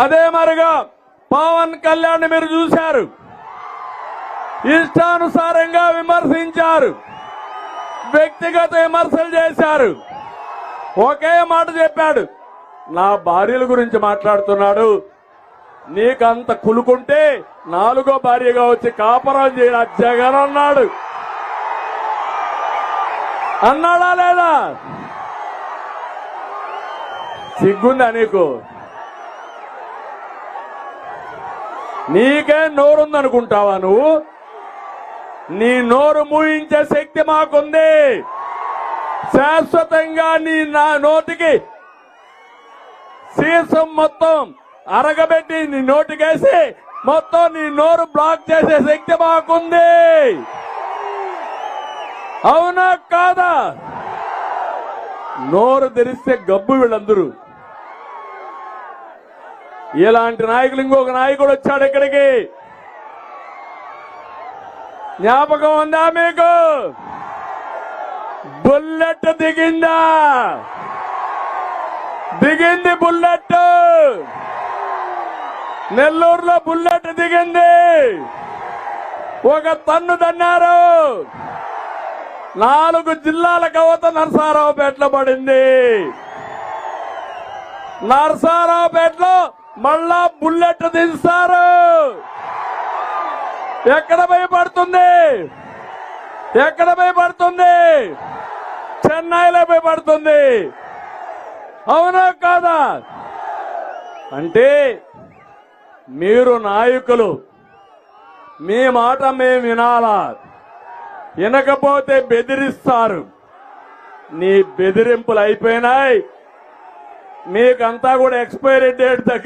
అదే మరిగా పవన్ కళ్యాణ్ మీరు చూశారు, ఇష్టానుసారంగా విమర్శించారు, వ్యక్తిగత విమర్శలు చేశారు. ఒకే మాట చెప్పాడు, నా భార్యల గురించి మాట్లాడుతున్నాడు, నీకంత కులుకుంటే 4వ భార్యగా వచ్చి కాపురం చేయరా జగన్ అన్నాడు. అన్నాడా లేదా? సిగ్గుందా నీకు? నీకే నోరుందనుకుంటావా నువ్వు? నీ నోరు మూయించే శక్తి మాకుంది. శాశ్వతంగా నీ నా నోటికి సీసం మొత్తం అరగబెట్టి నీ నోటికేసి మొత్తం నీ నోరు బ్లాక్ చేసే శక్తి మాకుంది. అవునా కాదా? నోరు తెరిస్తే గబ్బు వీళ్ళందరూ. ఇలాంటి నాయకులు ఇంకొక నాయకుడు వచ్చాడు ఇక్కడికి, జ్ఞాపకం ఉందా మీకు? బుల్లెట్ దిగిందా? దిగింది బుల్లెట్. నెల్లూరులో బుల్లెట్ దిగింది. ఒక తన్ను తన్నారు. 4 జిల్లాల కవత నరసారావుపేటలో పడింది. నరసారావుపేటలో మళ్ళా బుల్లెట్ దించారు. ఎక్కడ భయపడుతుంది? ఎక్కడ భయపడుతుంది? చెన్నైలో భయపడుతుంది. అవునా కాదా? అంటే మీరు నాయకులు, మీ మాట మేము వినాలా? వినకపోతే బెదిరిస్తారు. నీ బెదిరింపులు అయిపోయినాయి. మీకంతా కూడా ఎక్స్పైరీ డేట్ దగ్గర